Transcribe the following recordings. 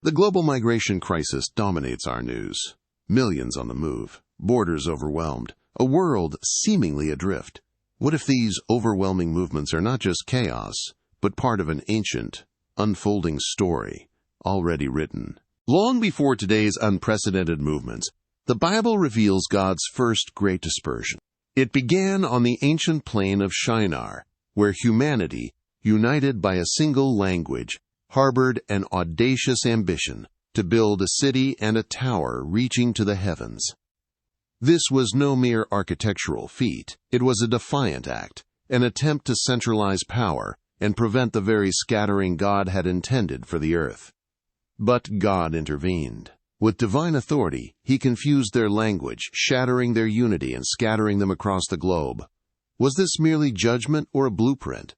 The global migration crisis dominates our news. Millions on the move, borders overwhelmed, a world seemingly adrift. What if these overwhelming movements are not just chaos, but part of an ancient, unfolding story already written? Long before today's unprecedented movements, the Bible reveals God's first great dispersion. It began on the ancient plain of Shinar, where humanity, united by a single language, harbored an audacious ambition to build a city and a tower reaching to the heavens. This was no mere architectural feat. It was a defiant act, an attempt to centralize power and prevent the very scattering God had intended for the earth. But God intervened. With divine authority, He confused their language, shattering their unity and scattering them across the globe. Was this merely judgment or a blueprint?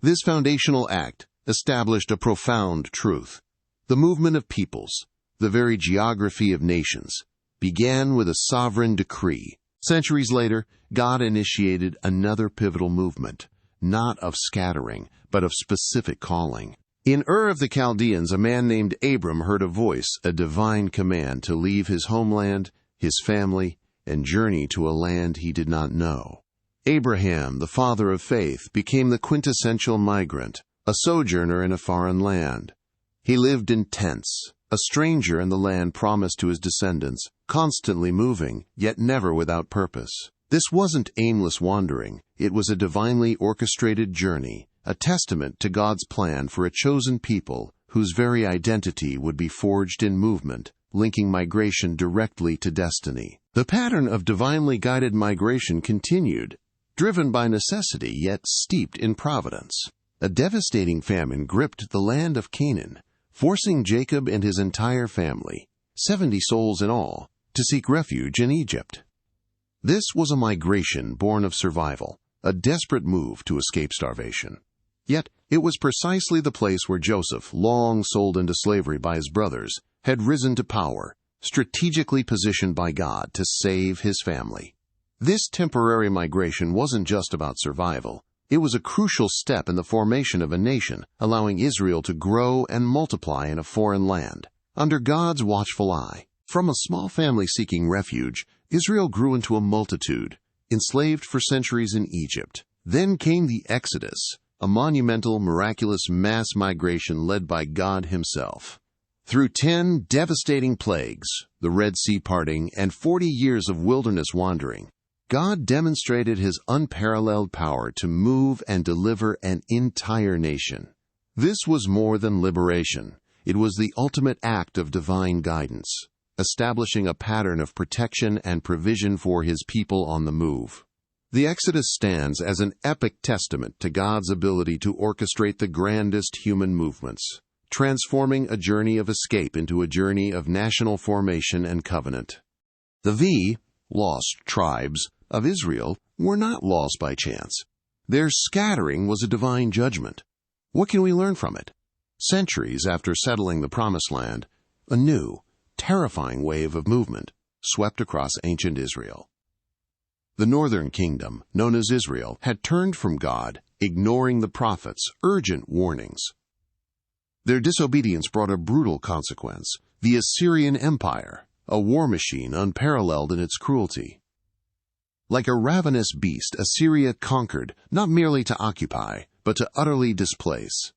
This foundational act established a profound truth. The movement of peoples, the very geography of nations, began with a sovereign decree. Centuries later, God initiated another pivotal movement, not of scattering, but of specific calling. In Ur of the Chaldeans, a man named Abram heard a voice, a divine command to leave his homeland, his family, and journey to a land he did not know. Abraham, the father of faith, became the quintessential migrant, a sojourner in a foreign land. He lived in tents, a stranger in the land promised to his descendants, constantly moving, yet never without purpose. This wasn't aimless wandering, it was a divinely orchestrated journey, a testament to God's plan for a chosen people whose very identity would be forged in movement, linking migration directly to destiny. The pattern of divinely guided migration continued, driven by necessity yet steeped in providence. A devastating famine gripped the land of Canaan, forcing Jacob and his entire family, 70 souls in all, to seek refuge in Egypt. This was a migration born of survival, a desperate move to escape starvation. Yet it was precisely the place where Joseph, long sold into slavery by his brothers, had risen to power, strategically positioned by God to save his family. This temporary migration wasn't just about survival. It was a crucial step in the formation of a nation, allowing Israel to grow and multiply in a foreign land, under God's watchful eye. From a small family seeking refuge, Israel grew into a multitude, enslaved for centuries in Egypt. Then came the Exodus, a monumental, miraculous mass migration led by God Himself. Through 10 devastating plagues, the Red Sea parting, and 40 years of wilderness wandering, God demonstrated His unparalleled power to move and deliver an entire nation. This was more than liberation. It was the ultimate act of divine guidance, establishing a pattern of protection and provision for His people on the move. The Exodus stands as an epic testament to God's ability to orchestrate the grandest human movements, transforming a journey of escape into a journey of national formation and covenant. The lost tribes of Israel were not lost by chance. Their scattering was a divine judgment. What can we learn from it? Centuries after settling the Promised Land, a new, terrifying wave of movement swept across ancient Israel. The northern kingdom, known as Israel, had turned from God, ignoring the prophets' urgent warnings. Their disobedience brought a brutal consequence: the Assyrian Empire, a war machine unparalleled in its cruelty. Like a ravenous beast, Assyria conquered, not merely to occupy, but to utterly displace.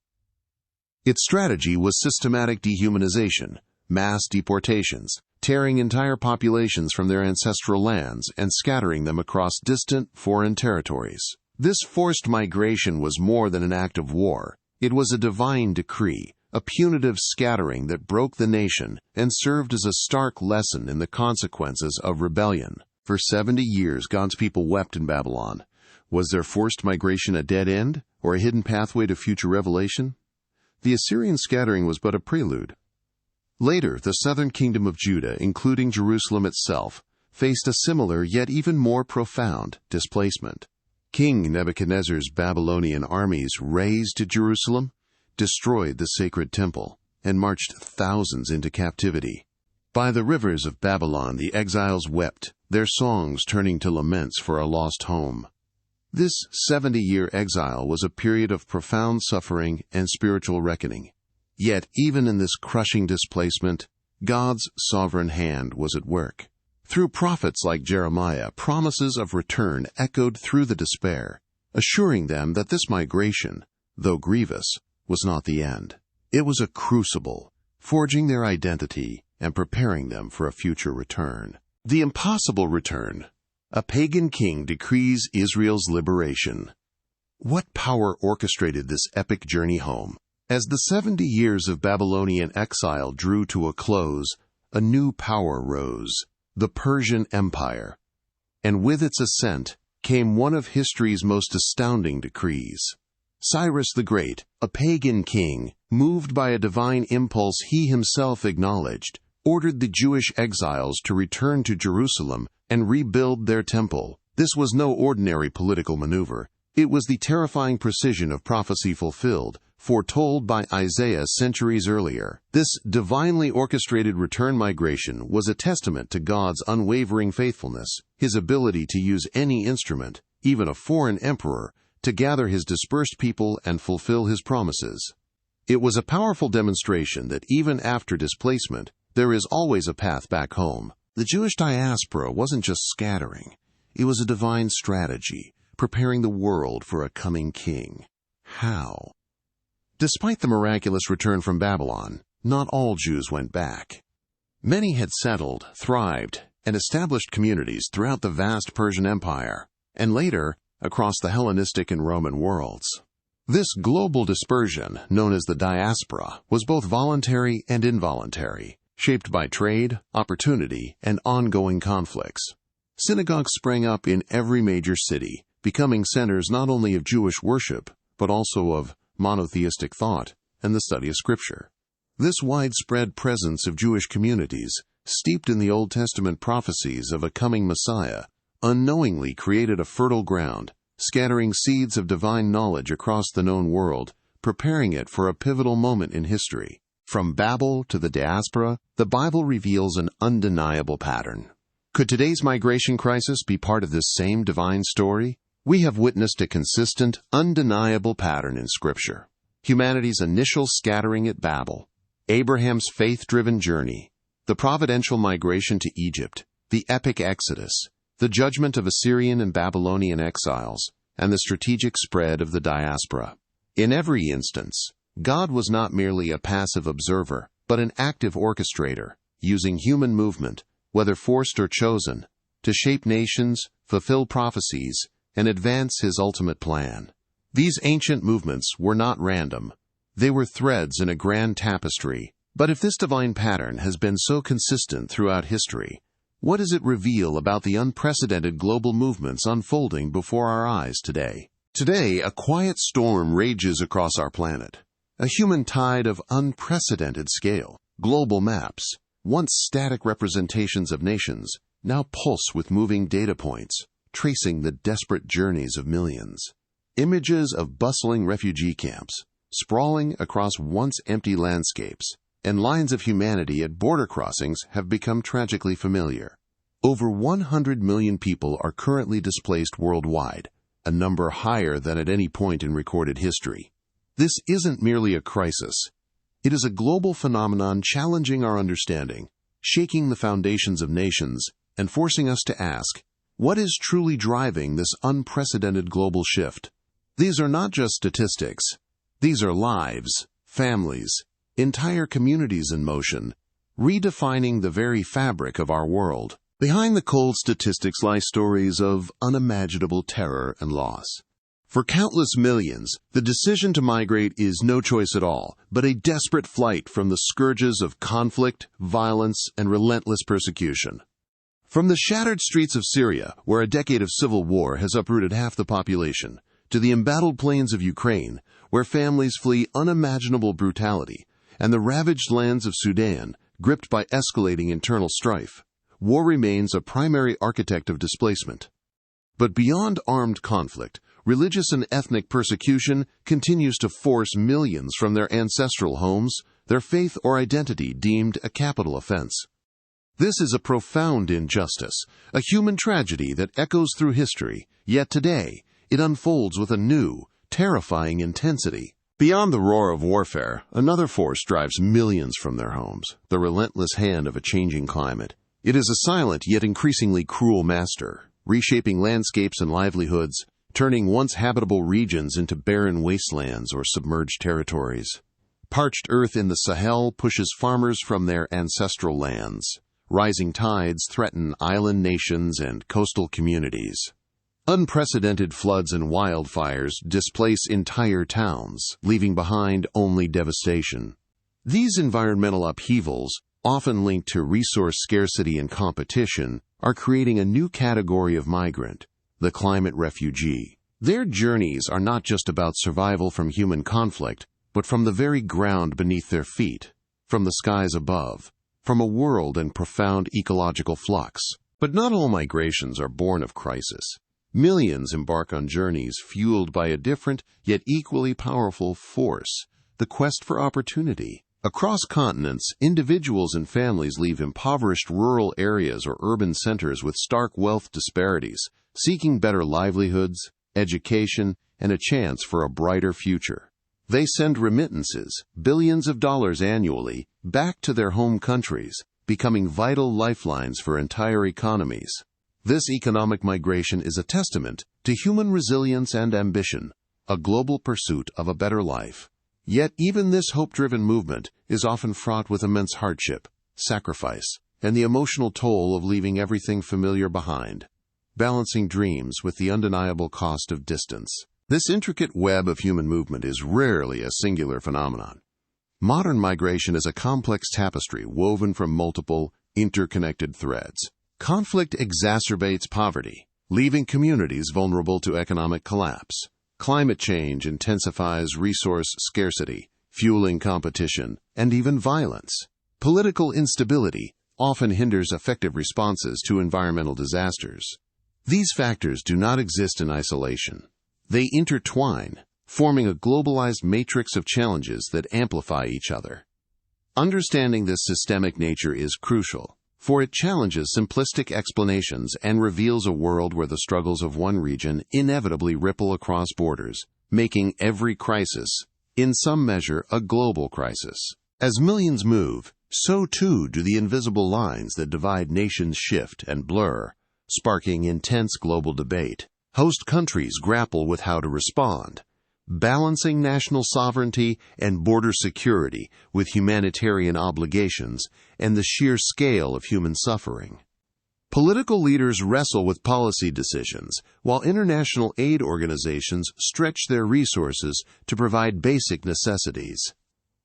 Its strategy was systematic dehumanization, mass deportations, tearing entire populations from their ancestral lands and scattering them across distant, foreign territories. This forced migration was more than an act of war. It was a divine decree, a punitive scattering that broke the nation and served as a stark lesson in the consequences of rebellion. For 70 years, God's people wept in Babylon. Was their forced migration a dead end, or a hidden pathway to future revelation? The Assyrian scattering was but a prelude. Later, the southern kingdom of Judah, including Jerusalem itself, faced a similar yet even more profound displacement. King Nebuchadnezzar's Babylonian armies razed Jerusalem, destroyed the sacred temple, and marched thousands into captivity. By the rivers of Babylon the exiles wept, their songs turning to laments for a lost home. This 70-year exile was a period of profound suffering and spiritual reckoning. Yet even in this crushing displacement, God's sovereign hand was at work. Through prophets like Jeremiah, promises of return echoed through the despair, assuring them that this migration, though grievous, was not the end. It was a crucible, forging their identity and preparing them for a future return. The impossible return. A pagan king decrees Israel's liberation. What power orchestrated this epic journey home? As the 70 years of Babylonian exile drew to a close, a new power rose, the Persian Empire. And with its ascent came one of history's most astounding decrees. Cyrus the Great, a pagan king, moved by a divine impulse he himself acknowledged, ordered the Jewish exiles to return to Jerusalem and rebuild their temple. This was no ordinary political maneuver. It was the terrifying precision of prophecy fulfilled, foretold by Isaiah centuries earlier. This divinely orchestrated return migration was a testament to God's unwavering faithfulness, his ability to use any instrument, even a foreign emperor, to gather his dispersed people and fulfill his promises. It was a powerful demonstration that even after displacement, there is always a path back home. The Jewish diaspora wasn't just scattering. It was a divine strategy, preparing the world for a coming king. How? Despite the miraculous return from Babylon, not all Jews went back. Many had settled, thrived, and established communities throughout the vast Persian Empire, and later, across the Hellenistic and Roman worlds. This global dispersion, known as the diaspora, was both voluntary and involuntary, shaped by trade, opportunity, and ongoing conflicts. Synagogues sprang up in every major city, becoming centers not only of Jewish worship, but also of monotheistic thought and the study of Scripture. This widespread presence of Jewish communities, steeped in the Old Testament prophecies of a coming Messiah, unknowingly created a fertile ground, scattering seeds of divine knowledge across the known world, preparing it for a pivotal moment in history. From Babel to the diaspora, the Bible reveals an undeniable pattern. Could today's migration crisis be part of this same divine story? We have witnessed a consistent, undeniable pattern in Scripture. Humanity's initial scattering at Babel, Abraham's faith-driven journey, the providential migration to Egypt, the epic Exodus, the judgment of Assyrian and Babylonian exiles, and the strategic spread of the diaspora. In every instance, God was not merely a passive observer, but an active orchestrator, using human movement, whether forced or chosen, to shape nations, fulfill prophecies, and advance his ultimate plan. These ancient movements were not random. They were threads in a grand tapestry. But if this divine pattern has been so consistent throughout history, what does it reveal about the unprecedented global movements unfolding before our eyes today? Today, a quiet storm rages across our planet. A human tide of unprecedented scale. Global maps, once static representations of nations, now pulse with moving data points, tracing the desperate journeys of millions. Images of bustling refugee camps, sprawling across once empty landscapes, and lines of humanity at border crossings have become tragically familiar. Over 100 million people are currently displaced worldwide, a number higher than at any point in recorded history. This isn't merely a crisis. It is a global phenomenon challenging our understanding, shaking the foundations of nations, and forcing us to ask, what is truly driving this unprecedented global shift? These are not just statistics. These are lives, families, entire communities in motion, redefining the very fabric of our world. Behind the cold statistics lie stories of unimaginable terror and loss. For countless millions, the decision to migrate is no choice at all, but a desperate flight from the scourges of conflict, violence, and relentless persecution. From the shattered streets of Syria, where a decade of civil war has uprooted half the population, to the embattled plains of Ukraine, where families flee unimaginable brutality, and the ravaged lands of Sudan, gripped by escalating internal strife, war remains a primary architect of displacement. But beyond armed conflict, religious and ethnic persecution continues to force millions from their ancestral homes, their faith or identity deemed a capital offense. This is a profound injustice, a human tragedy that echoes through history, yet today it unfolds with a new, terrifying intensity. Beyond the roar of warfare, another force drives millions from their homes, the relentless hand of a changing climate. It is a silent yet increasingly cruel master, reshaping landscapes and livelihoods, turning once habitable regions into barren wastelands or submerged territories. Parched earth in the Sahel pushes farmers from their ancestral lands. Rising tides threaten island nations and coastal communities. Unprecedented floods and wildfires displace entire towns, leaving behind only devastation. These environmental upheavals, often linked to resource scarcity and competition, are creating a new category of migrant, the climate refugee. Their journeys are not just about survival from human conflict, but from the very ground beneath their feet, from the skies above, from a world in profound ecological flux. But not all migrations are born of crisis. Millions embark on journeys fueled by a different yet equally powerful force, the quest for opportunity. Across continents, individuals and families leave impoverished rural areas or urban centers with stark wealth disparities, seeking better livelihoods, education, and a chance for a brighter future. They send remittances, billions of dollars annually, back to their home countries, becoming vital lifelines for entire economies. This economic migration is a testament to human resilience and ambition, a global pursuit of a better life. Yet even this hope-driven movement is often fraught with immense hardship, sacrifice, and the emotional toll of leaving everything familiar behind, balancing dreams with the undeniable cost of distance. This intricate web of human movement is rarely a singular phenomenon. Modern migration is a complex tapestry woven from multiple, interconnected threads. Conflict exacerbates poverty, leaving communities vulnerable to economic collapse. Climate change intensifies resource scarcity, fueling competition, and even violence. Political instability often hinders effective responses to environmental disasters. These factors do not exist in isolation. They intertwine, forming a globalized matrix of challenges that amplify each other. Understanding this systemic nature is crucial, for it challenges simplistic explanations and reveals a world where the struggles of one region inevitably ripple across borders, making every crisis, in some measure, a global crisis. As millions move, so too do the invisible lines that divide nations shift and blur, sparking intense global debate. Host countries grapple with how to respond, balancing national sovereignty and border security with humanitarian obligations and the sheer scale of human suffering. Political leaders wrestle with policy decisions, while international aid organizations stretch their resources to provide basic necessities.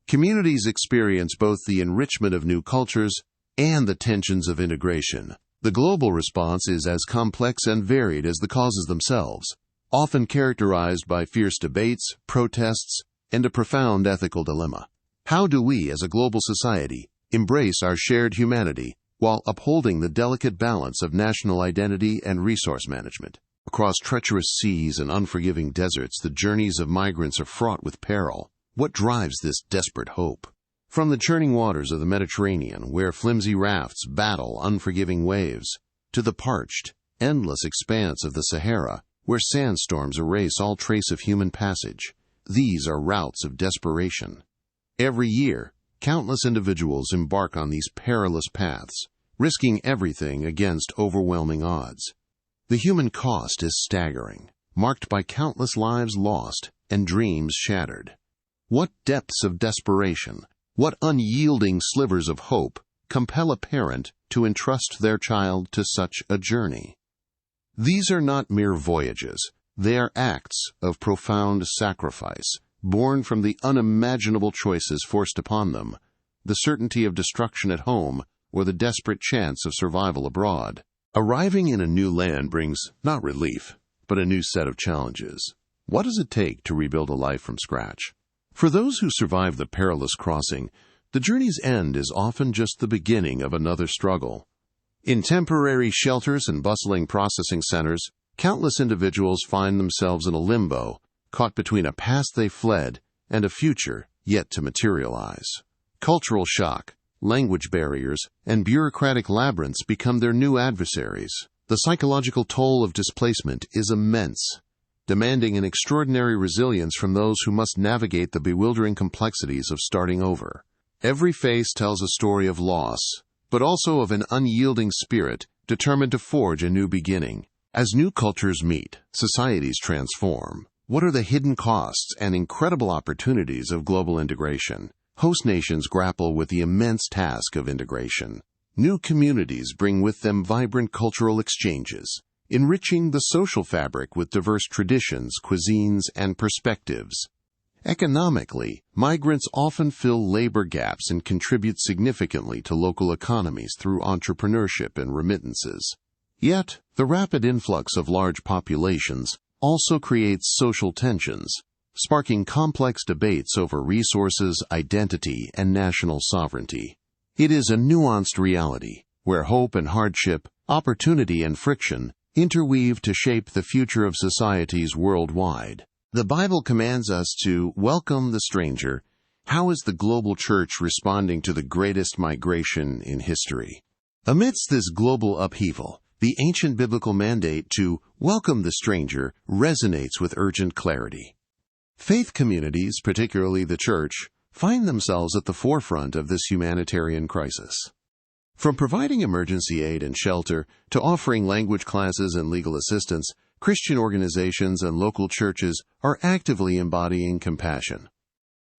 Communities experience both the enrichment of new cultures and the tensions of integration. The global response is as complex and varied as the causes themselves, often characterized by fierce debates, protests, and a profound ethical dilemma. How do we, as a global society, embrace our shared humanity while upholding the delicate balance of national identity and resource management? Across treacherous seas and unforgiving deserts, the journeys of migrants are fraught with peril. What drives this desperate hope? From the churning waters of the Mediterranean, where flimsy rafts battle unforgiving waves, to the parched, endless expanse of the Sahara, where sandstorms erase all trace of human passage, these are routes of desperation. Every year, countless individuals embark on these perilous paths, risking everything against overwhelming odds. The human cost is staggering, marked by countless lives lost and dreams shattered. What depths of desperation, what unyielding slivers of hope compel a parent to entrust their child to such a journey? These are not mere voyages. They are acts of profound sacrifice, born from the unimaginable choices forced upon them, the certainty of destruction at home or the desperate chance of survival abroad. Arriving in a new land brings not relief, but a new set of challenges. What does it take to rebuild a life from scratch? For those who survive the perilous crossing, the journey's end is often just the beginning of another struggle. In temporary shelters and bustling processing centers, countless individuals find themselves in a limbo, caught between a past they fled and a future yet to materialize. Cultural shock, language barriers, and bureaucratic labyrinths become their new adversaries. The psychological toll of displacement is immense. demanding an extraordinary resilience from those who must navigate the bewildering complexities of starting over. Every phase tells a story of loss, but also of an unyielding spirit determined to forge a new beginning. As new cultures meet, societies transform. What are the hidden costs and incredible opportunities of global integration? Host nations grapple with the immense task of integration. New communities bring with them vibrant cultural exchanges, enriching the social fabric with diverse traditions, cuisines, and perspectives. Economically, migrants often fill labor gaps and contribute significantly to local economies through entrepreneurship and remittances. Yet, the rapid influx of large populations also creates social tensions, sparking complex debates over resources, identity, and national sovereignty. It is a nuanced reality, where hope and hardship, opportunity and friction interweave to shape the future of societies worldwide. The Bible commands us to welcome the stranger. How is the global church responding to the greatest migration in history? Amidst this global upheaval, the ancient biblical mandate to welcome the stranger resonates with urgent clarity. Faith communities, particularly the church, find themselves at the forefront of this humanitarian crisis. From providing emergency aid and shelter to offering language classes and legal assistance, Christian organizations and local churches are actively embodying compassion.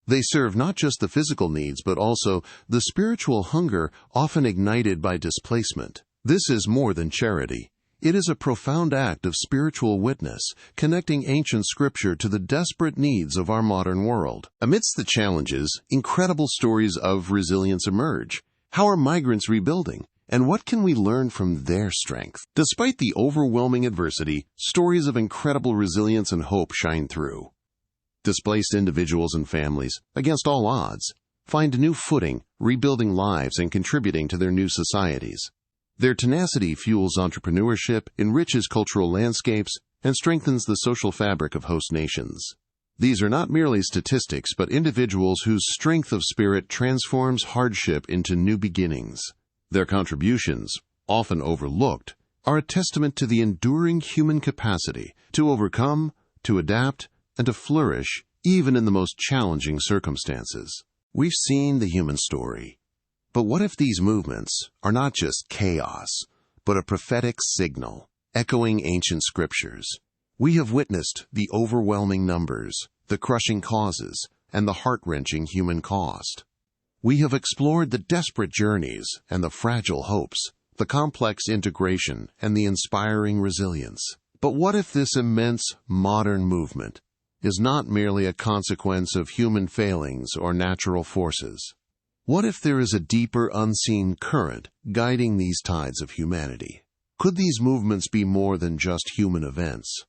They serve not just the physical needs but also the spiritual hunger often ignited by displacement. This is more than charity. It is a profound act of spiritual witness, connecting ancient scripture to the desperate needs of our modern world. Amidst the challenges, incredible stories of resilience emerge. How are migrants rebuilding? And what can we learn from their strength? Despite the overwhelming adversity, stories of incredible resilience and hope shine through. Displaced individuals and families, against all odds, find new footing, rebuilding lives and contributing to their new societies. Their tenacity fuels entrepreneurship, enriches cultural landscapes, and strengthens the social fabric of host nations. These are not merely statistics, but individuals whose strength of spirit transforms hardship into new beginnings. Their contributions, often overlooked, are a testament to the enduring human capacity to overcome, to adapt, and to flourish even in the most challenging circumstances. We've seen the human story. But what if these movements are not just chaos, but a prophetic signal, echoing ancient scriptures? We have witnessed the overwhelming numbers, the crushing causes, and the heart-wrenching human cost. We have explored the desperate journeys and the fragile hopes, the complex integration and the inspiring resilience. But what if this immense modern movement is not merely a consequence of human failings or natural forces? What if there is a deeper unseen current guiding these tides of humanity? Could these movements be more than just human events?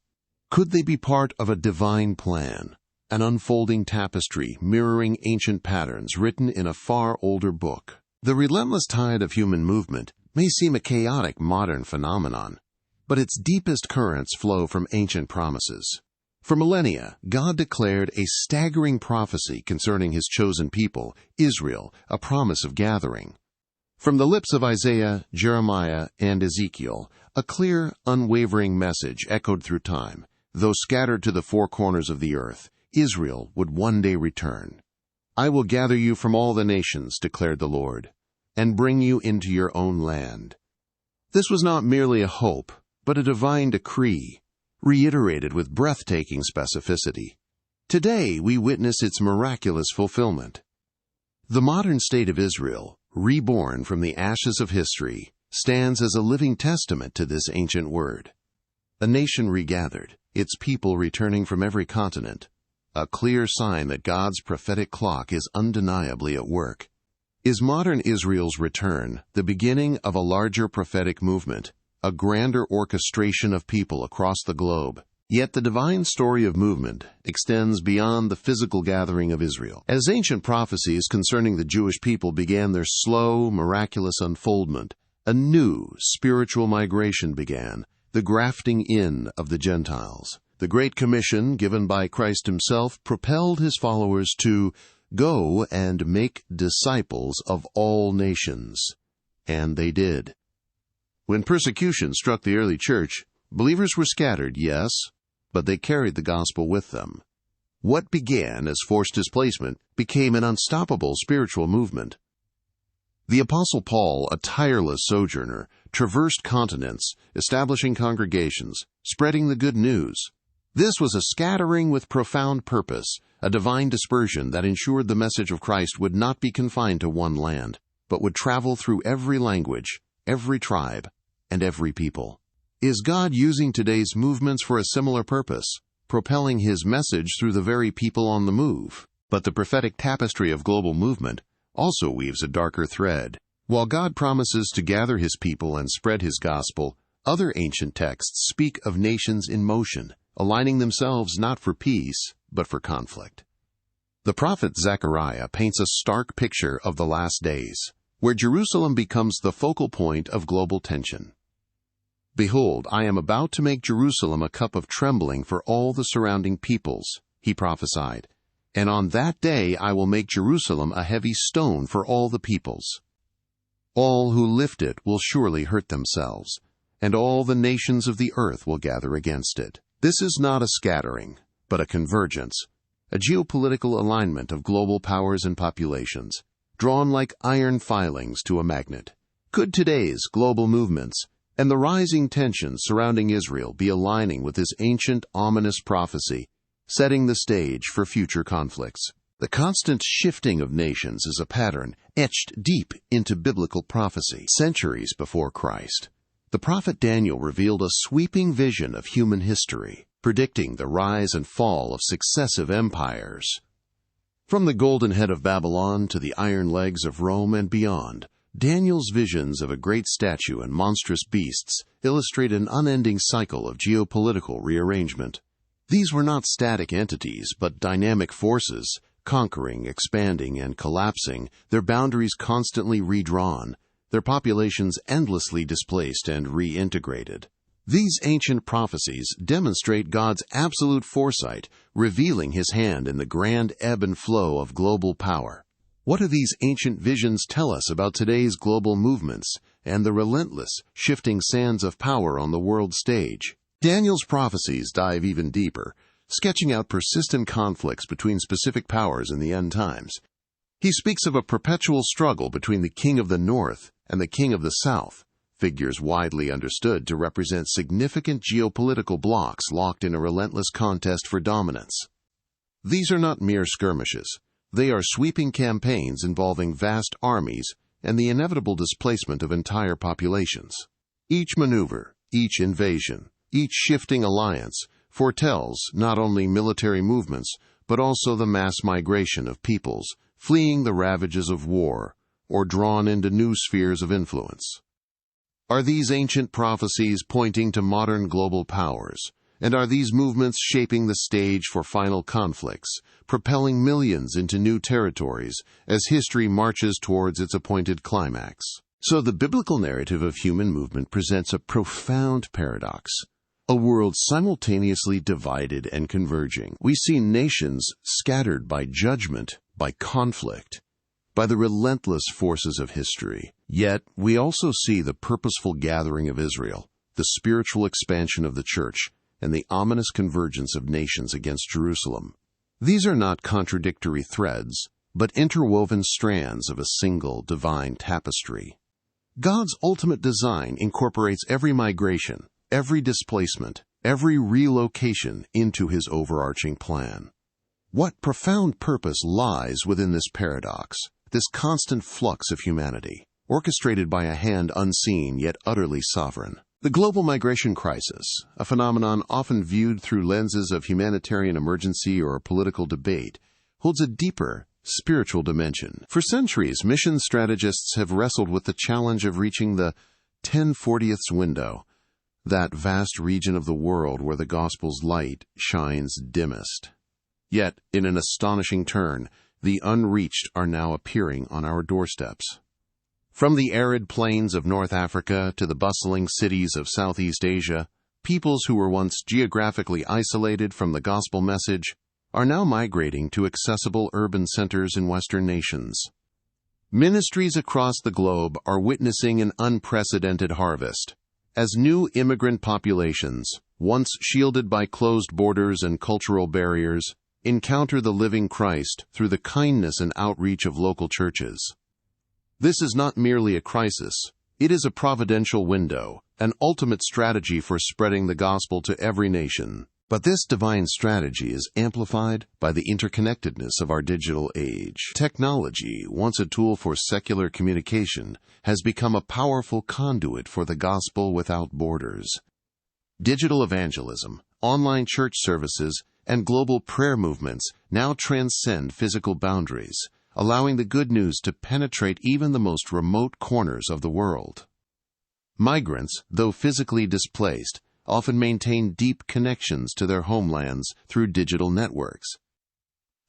Could they be part of a divine plan, an unfolding tapestry mirroring ancient patterns written in a far older book? The relentless tide of human movement may seem a chaotic modern phenomenon, but its deepest currents flow from ancient promises. For millennia, God declared a staggering prophecy concerning His chosen people, Israel, a promise of gathering. From the lips of Isaiah, Jeremiah, and Ezekiel, a clear, unwavering message echoed through time. Though scattered to the four corners of the earth, Israel would one day return. "I will gather you from all the nations," declared the Lord, "and bring you into your own land." This was not merely a hope, but a divine decree, reiterated with breathtaking specificity. Today, we witness its miraculous fulfillment. The modern state of Israel, reborn from the ashes of history, stands as a living testament to this ancient word. A nation regathered, its people returning from every continent, a clear sign that God's prophetic clock is undeniably at work. Is modern Israel's return the beginning of a larger prophetic movement, a grander orchestration of people across the globe? Yet the divine story of movement extends beyond the physical gathering of Israel. As ancient prophecies concerning the Jewish people began their slow, miraculous unfoldment, a new spiritual migration began, the grafting in of the Gentiles. The Great Commission, given by Christ Himself, propelled His followers to go and make disciples of all nations. And they did. When persecution struck the early church, believers were scattered, yes, but they carried the gospel with them. What began as forced displacement became an unstoppable spiritual movement. The Apostle Paul, a tireless sojourner, traversed continents, establishing congregations, spreading the good news. This was a scattering with profound purpose, a divine dispersion that ensured the message of Christ would not be confined to one land, but would travel through every language, every tribe, and every people. Is God using today's movements for a similar purpose, propelling His message through the very people on the move? But the prophetic tapestry of global movement also weaves a darker thread. While God promises to gather His people and spread His gospel, other ancient texts speak of nations in motion, aligning themselves not for peace, but for conflict. The prophet Zechariah paints a stark picture of the last days, where Jerusalem becomes the focal point of global tension. "Behold, I am about to make Jerusalem a cup of trembling for all the surrounding peoples," he prophesied, "and on that day I will make Jerusalem a heavy stone for all the peoples. All who lift it will surely hurt themselves, and all the nations of the earth will gather against it." This is not a scattering, but a convergence, a geopolitical alignment of global powers and populations, drawn like iron filings to a magnet. Could today's global movements and the rising tensions surrounding Israel be aligning with this ancient, ominous prophecy, setting the stage for future conflicts? The constant shifting of nations is a pattern etched deep into biblical prophecy. Centuries before Christ, the prophet Daniel revealed a sweeping vision of human history, predicting the rise and fall of successive empires. From the golden head of Babylon to the iron legs of Rome and beyond, Daniel's visions of a great statue and monstrous beasts illustrate an unending cycle of geopolitical rearrangement. These were not static entities, but dynamic forces, conquering, expanding, and collapsing, their boundaries constantly redrawn, their populations endlessly displaced and reintegrated. These ancient prophecies demonstrate God's absolute foresight, revealing His hand in the grand ebb and flow of global power. What do these ancient visions tell us about today's global movements and the relentless, shifting sands of power on the world stage? Daniel's prophecies dive even deeper, sketching out persistent conflicts between specific powers in the end times. He speaks of a perpetual struggle between the king of the north and the king of the south, figures widely understood to represent significant geopolitical blocs locked in a relentless contest for dominance. These are not mere skirmishes. They are sweeping campaigns involving vast armies and the inevitable displacement of entire populations. Each maneuver, each invasion, each shifting alliance foretells not only military movements, but also the mass migration of peoples fleeing the ravages of war or drawn into new spheres of influence. Are these ancient prophecies pointing to modern global powers? And are these movements shaping the stage for final conflicts, propelling millions into new territories as history marches towards its appointed climax? So the biblical narrative of human movement presents a profound paradox. A world simultaneously divided and converging. We see nations scattered by judgment, by conflict, by the relentless forces of history. Yet we also see the purposeful gathering of Israel, the spiritual expansion of the church, and the ominous convergence of nations against Jerusalem. These are not contradictory threads, but interwoven strands of a single divine tapestry. God's ultimate design incorporates every migration, every displacement, every relocation into His overarching plan. What profound purpose lies within this paradox, this constant flux of humanity, orchestrated by a hand unseen yet utterly sovereign? The global migration crisis, a phenomenon often viewed through lenses of humanitarian emergency or political debate, holds a deeper, spiritual dimension. For centuries, mission strategists have wrestled with the challenge of reaching the 10/40ths window, that vast region of the world where the gospel's light shines dimmest. Yet, in an astonishing turn, the unreached are now appearing on our doorsteps. From the arid plains of North Africa to the bustling cities of Southeast Asia, peoples who were once geographically isolated from the gospel message are now migrating to accessible urban centers in Western nations. Ministries across the globe are witnessing an unprecedented harvest, As new immigrant populations, once shielded by closed borders and cultural barriers, encounter the living Christ through the kindness and outreach of local churches. This is not merely a crisis, it is a providential window, an ultimate strategy for spreading the gospel to every nation. But this divine strategy is amplified by the interconnectedness of our digital age. Technology, once a tool for secular communication, has become a powerful conduit for the gospel without borders. Digital evangelism, online church services, and global prayer movements now transcend physical boundaries, allowing the good news to penetrate even the most remote corners of the world. Migrants, though physically displaced, often maintain deep connections to their homelands through digital networks.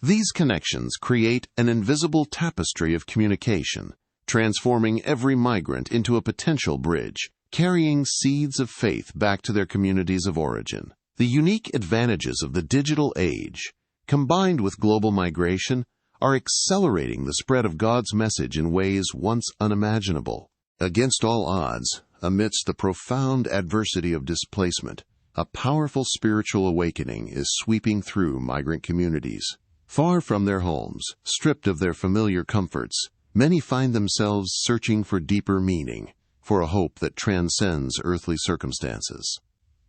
These connections create an invisible tapestry of communication, transforming every migrant into a potential bridge, carrying seeds of faith back to their communities of origin. The unique advantages of the digital age, combined with global migration, are accelerating the spread of God's message in ways once unimaginable. Against all odds, amidst the profound adversity of displacement, a powerful spiritual awakening is sweeping through migrant communities. Far from their homes, stripped of their familiar comforts, many find themselves searching for deeper meaning, for a hope that transcends earthly circumstances.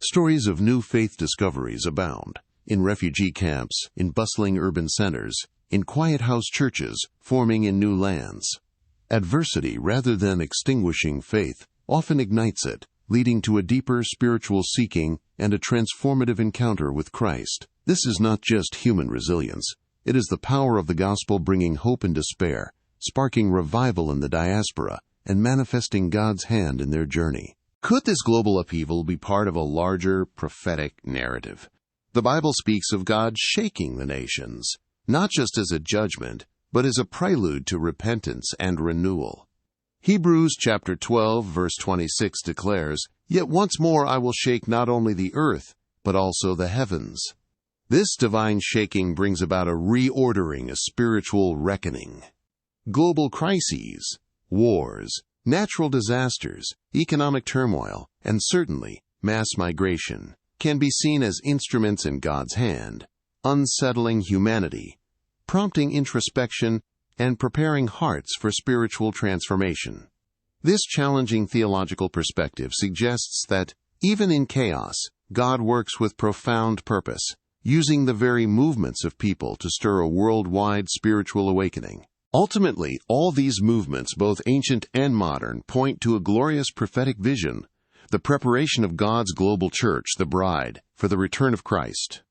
Stories of new faith discoveries abound, in refugee camps, in bustling urban centers, in quiet house churches forming in new lands. Adversity, rather than extinguishing faith, often ignites it, leading to a deeper spiritual seeking and a transformative encounter with Christ. This is not just human resilience. It is the power of the gospel bringing hope in despair, sparking revival in the diaspora, and manifesting God's hand in their journey. Could this global upheaval be part of a larger prophetic narrative? The Bible speaks of God shaking the nations, not just as a judgment, but as a prelude to repentance and renewal. Hebrews chapter 12, verse 26 declares, "Yet once more I will shake not only the earth, but also the heavens." This divine shaking brings about a reordering, a spiritual reckoning. Global crises, wars, natural disasters, economic turmoil, and certainly mass migration can be seen as instruments in God's hand, unsettling humanity, prompting introspection, and preparing hearts for spiritual transformation. This challenging theological perspective suggests that, even in chaos, God works with profound purpose, using the very movements of people to stir a worldwide spiritual awakening. Ultimately, all these movements, both ancient and modern, point to a glorious prophetic vision, the preparation of God's global church, the bride, for the return of Christ.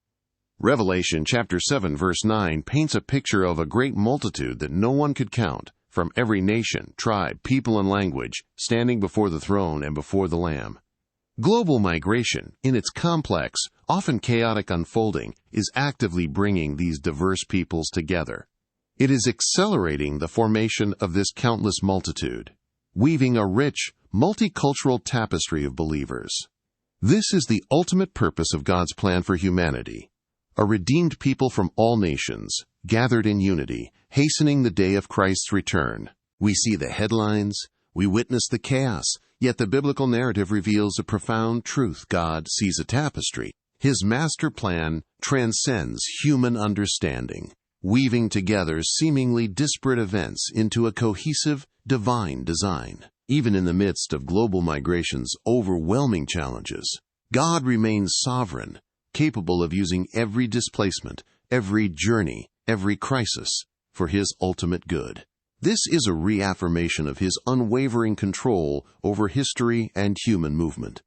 Revelation chapter 7 verse 9 paints a picture of a great multitude that no one could count, from every nation, tribe, people, and language, standing before the throne and before the Lamb. Global migration, in its complex, often chaotic unfolding, is actively bringing these diverse peoples together. It is accelerating the formation of this countless multitude, weaving a rich, multicultural tapestry of believers. This is the ultimate purpose of God's plan for humanity. A redeemed people from all nations, gathered in unity, hastening the day of Christ's return. We see the headlines, we witness the chaos, yet the biblical narrative reveals a profound truth. God sees a tapestry. His master plan transcends human understanding, weaving together seemingly disparate events into a cohesive, divine design. Even in the midst of global migration's overwhelming challenges, God remains sovereign, capable of using every displacement, every journey, every crisis, for His ultimate good. This is a reaffirmation of His unwavering control over history and human movement.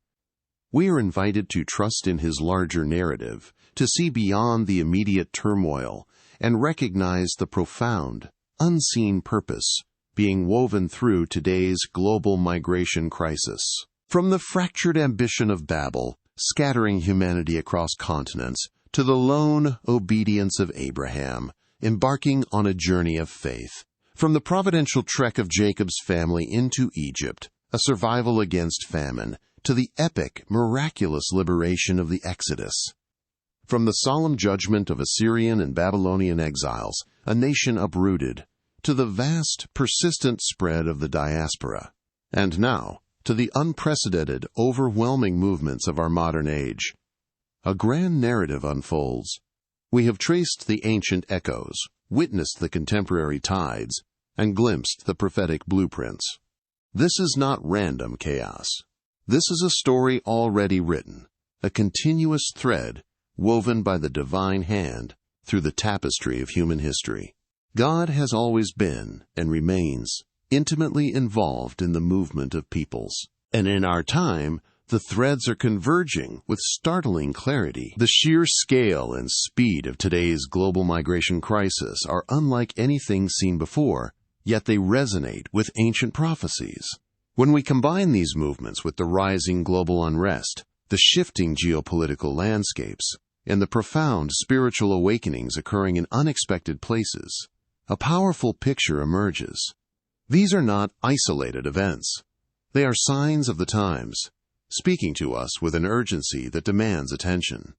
We are invited to trust in His larger narrative, to see beyond the immediate turmoil, and recognize the profound, unseen purpose being woven through today's global migration crisis. From the fractured ambition of Babel, scattering humanity across continents, to the lone obedience of Abraham, embarking on a journey of faith. From the providential trek of Jacob's family into Egypt, a survival against famine, to the epic, miraculous liberation of the Exodus. From the solemn judgment of Assyrian and Babylonian exiles, a nation uprooted, to the vast, persistent spread of the diaspora. And now, to the unprecedented, overwhelming movements of our modern age. A grand narrative unfolds. We have traced the ancient echoes, witnessed the contemporary tides, and glimpsed the prophetic blueprints. This is not random chaos. This is a story already written, a continuous thread woven by the divine hand through the tapestry of human history. God has always been, and remains, intimately involved in the movement of peoples. And in our time, the threads are converging with startling clarity. The sheer scale and speed of today's global migration crisis are unlike anything seen before, yet they resonate with ancient prophecies. When we combine these movements with the rising global unrest, the shifting geopolitical landscapes, and the profound spiritual awakenings occurring in unexpected places, a powerful picture emerges. These are not isolated events. They are signs of the times, speaking to us with an urgency that demands attention.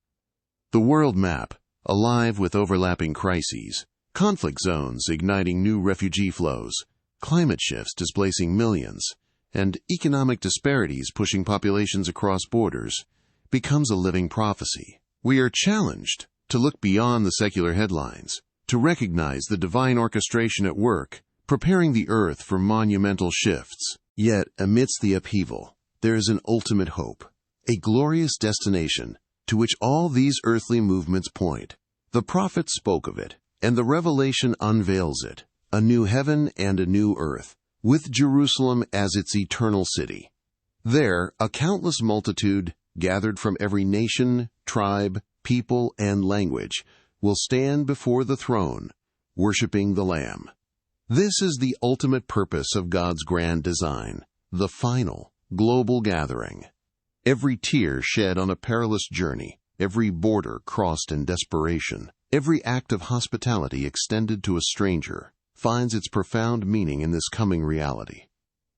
The world map, alive with overlapping crises, conflict zones igniting new refugee flows, climate shifts displacing millions, and economic disparities pushing populations across borders, becomes a living prophecy. We are challenged to look beyond the secular headlines, to recognize the divine orchestration at work, preparing the earth for monumental shifts. Yet, amidst the upheaval, there is an ultimate hope, a glorious destination to which all these earthly movements point. The prophet spoke of it, and the revelation unveils it, a new heaven and a new earth, with Jerusalem as its eternal city. There, a countless multitude, gathered from every nation, tribe, people, and language, will stand before the throne, worshiping the Lamb. This is the ultimate purpose of God's grand design, the final, global gathering. Every tear shed on a perilous journey, every border crossed in desperation, every act of hospitality extended to a stranger, finds its profound meaning in this coming reality.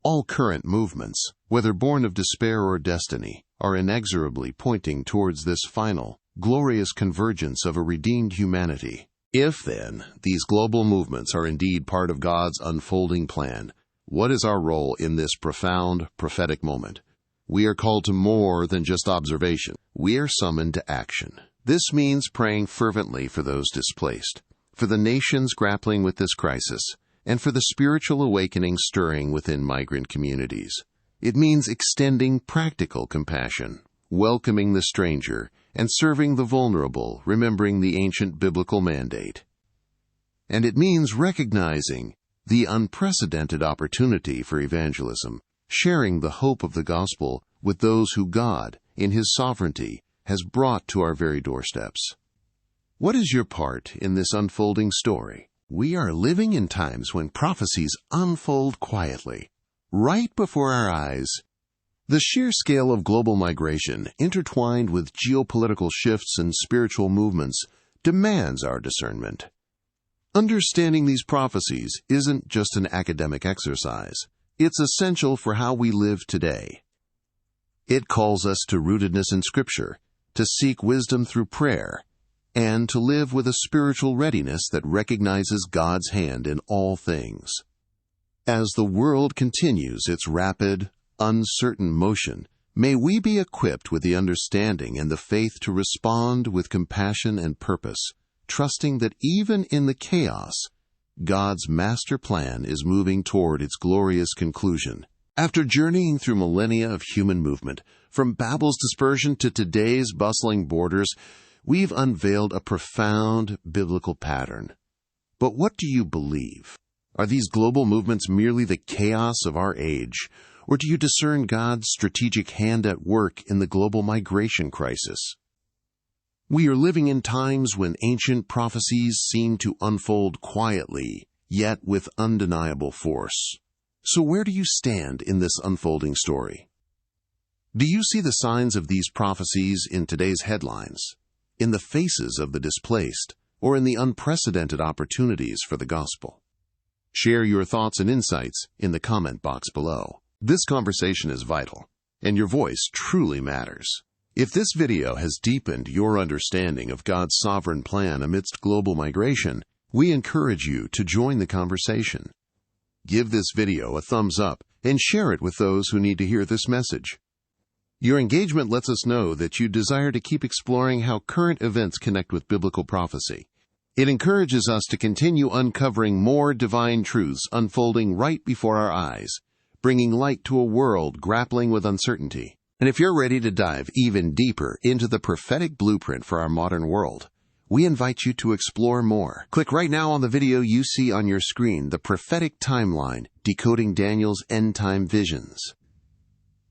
All current movements, whether born of despair or destiny, are inexorably pointing towards this final, glorious convergence of a redeemed humanity. If, then, these global movements are indeed part of God's unfolding plan, what is our role in this profound, prophetic moment? We are called to more than just observation. We are summoned to action. This means praying fervently for those displaced, for the nations grappling with this crisis, and for the spiritual awakening stirring within migrant communities. It means extending practical compassion, welcoming the stranger, and serving the vulnerable, remembering the ancient biblical mandate. And it means recognizing the unprecedented opportunity for evangelism, sharing the hope of the gospel with those who God, in His sovereignty, has brought to our very doorsteps. What is your part in this unfolding story? We are living in times when prophecies unfold quietly, right before our eyes. The sheer scale of global migration, intertwined with geopolitical shifts and spiritual movements, demands our discernment. Understanding these prophecies isn't just an academic exercise. It's essential for how we live today. It calls us to rootedness in Scripture, to seek wisdom through prayer, and to live with a spiritual readiness that recognizes God's hand in all things. As the world continues its rapid, uncertain motion, may we be equipped with the understanding and the faith to respond with compassion and purpose, trusting that even in the chaos, God's master plan is moving toward its glorious conclusion. After journeying through millennia of human movement, from Babel's dispersion to today's bustling borders, we've unveiled a profound biblical pattern. But what do you believe? Are these global movements merely the chaos of our age, or do you discern God's strategic hand at work in the global migration crisis? We are living in times when ancient prophecies seem to unfold quietly, yet with undeniable force. So where do you stand in this unfolding story? Do you see the signs of these prophecies in today's headlines, in the faces of the displaced, or in the unprecedented opportunities for the gospel? Share your thoughts and insights in the comment box below. This conversation is vital, and your voice truly matters. If this video has deepened your understanding of God's sovereign plan amidst global migration, we encourage you to join the conversation. Give this video a thumbs up and share it with those who need to hear this message. Your engagement lets us know that you desire to keep exploring how current events connect with biblical prophecy. It encourages us to continue uncovering more divine truths unfolding right before our eyes, bringing light to a world grappling with uncertainty. And if you're ready to dive even deeper into the prophetic blueprint for our modern world, we invite you to explore more. Click right now on the video you see on your screen, The Prophetic Timeline, Decoding Daniel's End-Time Visions.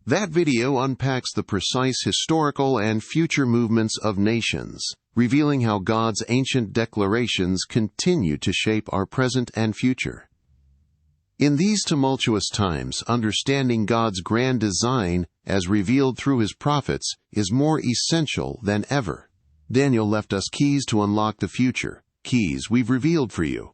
That video unpacks the precise historical and future movements of nations, revealing how God's ancient declarations continue to shape our present and future. In these tumultuous times, understanding God's grand design as revealed through His prophets is more essential than ever. Daniel left us keys to unlock the future, keys we've revealed for you.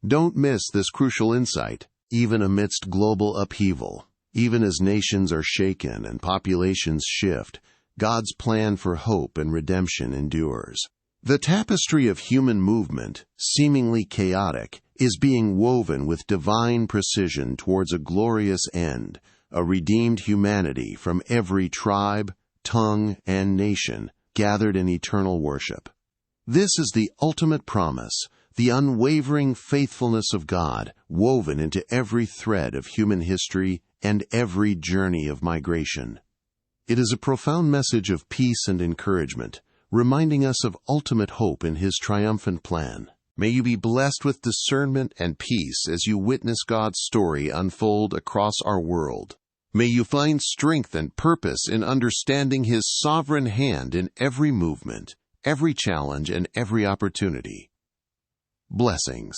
Don't miss this crucial insight. Even amidst global upheaval, even as nations are shaken and populations shift, God's plan for hope and redemption endures. The tapestry of human movement, seemingly chaotic, is being woven with divine precision towards a glorious end, a redeemed humanity from every tribe, tongue, and nation gathered in eternal worship. This is the ultimate promise, the unwavering faithfulness of God woven into every thread of human history and every journey of migration. It is a profound message of peace and encouragement, reminding us of ultimate hope in His triumphant plan. May you be blessed with discernment and peace as you witness God's story unfold across our world. May you find strength and purpose in understanding His sovereign hand in every movement, every challenge, and every opportunity. Blessings.